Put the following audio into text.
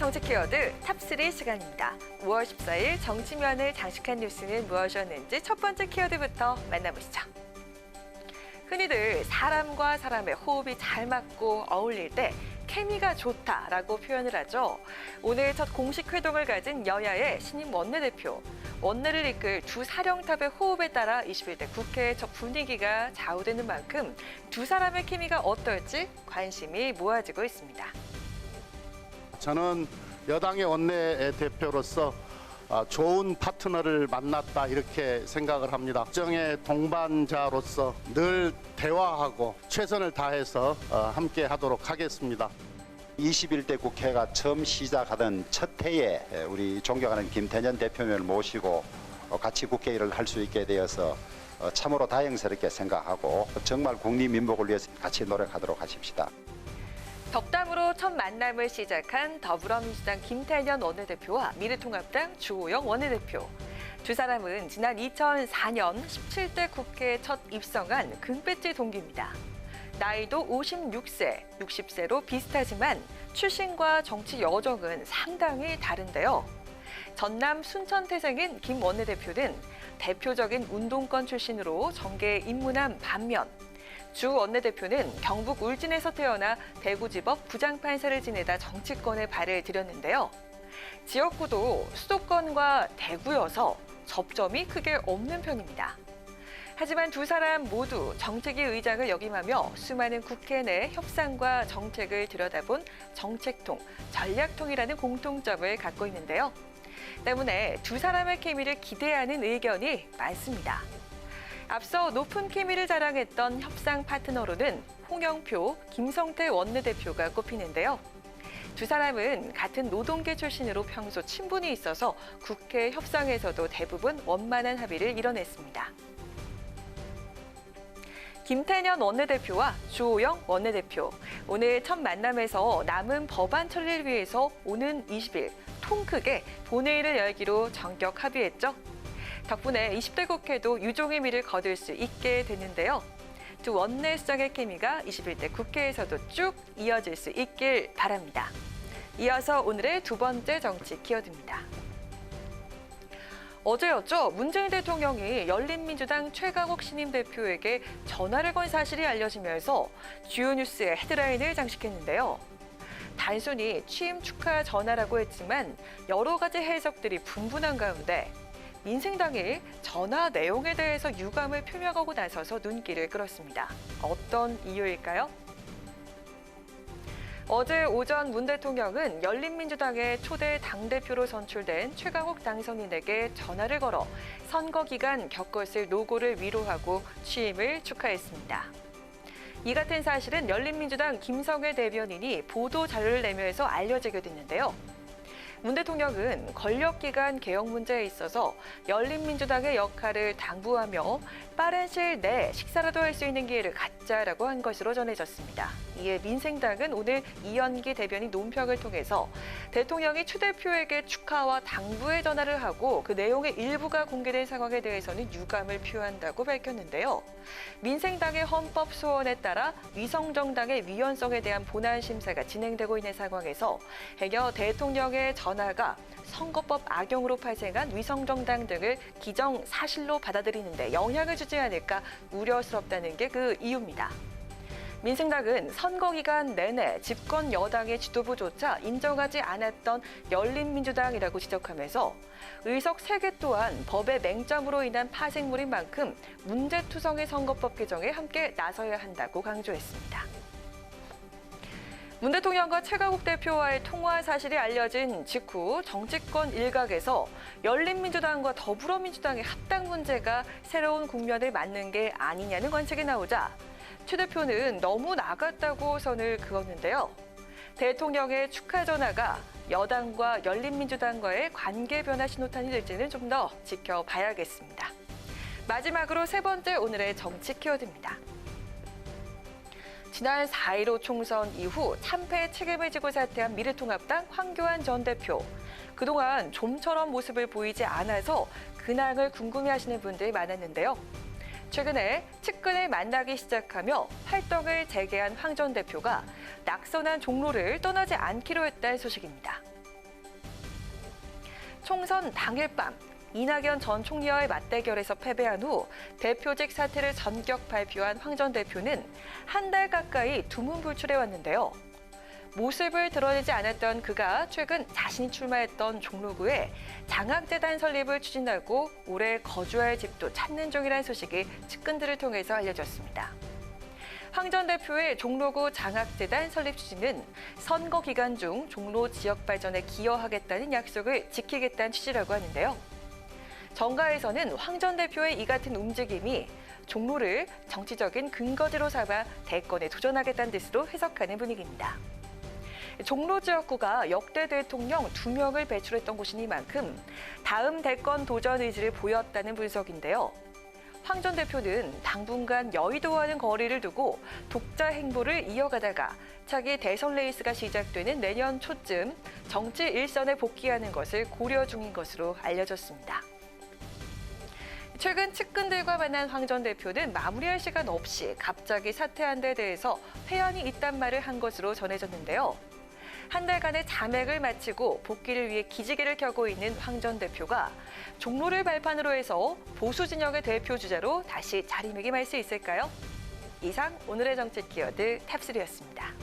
정치 키워드 탑3 시간입니다. 5월 14일 정치면을 장식한 뉴스는 무엇이었는지 첫 번째 키워드부터 만나보시죠. 흔히들 사람과 사람의 호흡이 잘 맞고 어울릴 때 케미가 좋다라고 표현을 하죠. 오늘 첫 공식 회동을 가진 여야의 신임 원내대표. 원내를 이끌 두 사령탑의 호흡에 따라 21대 국회의 첫 분위기가 좌우되는 만큼 두 사람의 케미가 어떨지 관심이 모아지고 있습니다. 저는 여당의 원내대표로서 좋은 파트너를 만났다 이렇게 생각을 합니다. 정의 동반자로서 늘 대화하고 최선을 다해서 함께 하도록 하겠습니다. 21대 국회가 처음 시작하던 첫 해에 우리 존경하는 김태년 대표님을 모시고 같이 국회 일을 할 수 있게 되어서 참으로 다행스럽게 생각하고 정말 국민민복을 위해서 같이 노력하도록 하십시다. 덕담으로 첫 만남을 시작한 더불어민주당 김태년 원내대표와 미래통합당 주호영 원내대표. 두 사람은 지난 2004년 17대 국회에 첫 입성한 금배지 동기입니다. 나이도 56세, 60세로 비슷하지만 출신과 정치 여정은 상당히 다른데요. 전남 순천 태생인 김 원내대표는 대표적인 운동권 출신으로 정계에 입문한 반면 주 원내대표는 경북 울진에서 태어나 대구지법 부장판사를 지내다 정치권에 발을 들였는데요. 지역구도 수도권과 대구여서 접점이 크게 없는 편입니다. 하지만 두 사람 모두 정책위 의장을 역임하며 수많은 국회 내 협상과 정책을 들여다본 정책통, 전략통이라는 공통점을 갖고 있는데요. 때문에 두 사람의 케미를 기대하는 의견이 많습니다. 앞서 높은 케미를 자랑했던 협상 파트너로는 홍영표, 김성태 원내대표가 꼽히는데요. 두 사람은 같은 노동계 출신으로 평소 친분이 있어서 국회 협상에서도 대부분 원만한 합의를 이뤄냈습니다. 김태년 원내대표와 주호영 원내대표. 오늘 첫 만남에서 남은 법안 처리를 위해서 오는 20일 통 크게 본회의를 열기로 전격 합의했죠. 덕분에 20대 국회도 유종의 미를 거둘 수 있게 됐는데요. 두 원내 수장의 케미가 21대 국회에서도 쭉 이어질 수 있길 바랍니다. 이어서 오늘의 두 번째 정치 키워드입니다. 어제였죠. 문재인 대통령이 열린민주당 최강욱 신임 대표에게 전화를 건 사실이 알려지면서 주요 뉴스의 헤드라인을 장식했는데요. 단순히 취임 축하 전화라고 했지만 여러 가지 해석들이 분분한 가운데 민생당이 전화 내용에 대해서 유감을 표명하고 나서서 눈길을 끌었습니다. 어떤 이유일까요? 어제 오전 문 대통령은 열린민주당의 초대 당대표로 선출된 최강욱 당선인에게 전화를 걸어 선거 기간 겪었을 노고를 위로하고 취임을 축하했습니다. 이 같은 사실은 열린민주당 김성회 대변인이 보도 자료를 내면서 알려지게 됐는데요. 문 대통령은 권력기관 개혁 문제에 있어서 열린민주당의 역할을 당부하며 빠른 시일 내에 식사라도 할 수 있는 기회를 갖자라고 한 것으로 전해졌습니다. 이에 민생당은 오늘 이현기 대변인 논평을 통해서 대통령이 추 대표에게 축하와 당부의 전화를 하고 그 내용의 일부가 공개된 상황에 대해서는 유감을 표한다고 밝혔는데요. 민생당의 헌법 소원에 따라 위성정당의 위헌성에 대한 본안 심사가 진행되고 있는 상황에서 행여 대통령의 전화가 선거법 악용으로 발생한 위성정당 등을 기정사실로 받아들이는데 영향을 주지 않을까 우려스럽다는 게 그 이유입니다. 민생당은 선거 기간 내내 집권 여당의 지도부조차 인정하지 않았던 열린민주당이라고 지적하면서 의석 3개 또한 법의 맹점으로 인한 파생물인 만큼 문제투성의 선거법 개정에 함께 나서야 한다고 강조했습니다. 문 대통령과 최강욱 대표와의 통화 사실이 알려진 직후 정치권 일각에서 열린민주당과 더불어민주당의 합당 문제가 새로운 국면을 맞는 게 아니냐는 관측이 나오자 최 대표는 너무 나갔다고 선을 그었는데요. 대통령의 축하 전화가 여당과 열린민주당과의 관계 변화 신호탄이 될지는 좀 더 지켜봐야겠습니다. 마지막으로 세 번째 오늘의 정치 키워드입니다. 지난 4.15 총선 이후 참패의 책임을 지고 사퇴한 미래통합당 황교안 전 대표. 그동안 좀처럼 모습을 보이지 않아서 근황을 궁금해하시는 분들이 많았는데요. 최근에 측근을 만나기 시작하며 활동을 재개한 황 전 대표가 낙선한 종로를 떠나지 않기로 했다는 소식입니다. 총선 당일 밤 이낙연 전 총리와의 맞대결에서 패배한 후 대표직 사퇴를 전격 발표한 황 전 대표는 한 달 가까이 두문불출해 왔는데요. 모습을 드러내지 않았던 그가 최근 자신이 출마했던 종로구에 장학재단 설립을 추진하고 올해 거주할 집도 찾는 중이라는 소식이 측근들을 통해서 알려졌습니다. 황 전 대표의 종로구 장학재단 설립 추진은 선거 기간 중 종로 지역 발전에 기여하겠다는 약속을 지키겠다는 취지라고 하는데요. 정가에서는 황 전 대표의 이 같은 움직임이 종로를 정치적인 근거지로 삼아 대권에 도전하겠다는 뜻으로 해석하는 분위기입니다. 종로 지역구가 역대 대통령 2명을 배출했던 곳이니만큼 다음 대권 도전 의지를 보였다는 분석인데요. 황 전 대표는 당분간 여의도와는 거리를 두고 독자 행보를 이어가다가 차기 대선 레이스가 시작되는 내년 초쯤 정치 일선에 복귀하는 것을 고려 중인 것으로 알려졌습니다. 최근 측근들과 만난 황 전 대표는 마무리할 시간 없이 갑자기 사퇴한 데 대해서 회한이 있단 말을 한 것으로 전해졌는데요. 한 달간의 잠액을 마치고 복귀를 위해 기지개를 켜고 있는 황 전 대표가 종로를 발판으로 해서 보수 진영의 대표 주자로 다시 자리매김할 수 있을까요? 이상 오늘의 정치 키워드 탑3였습니다.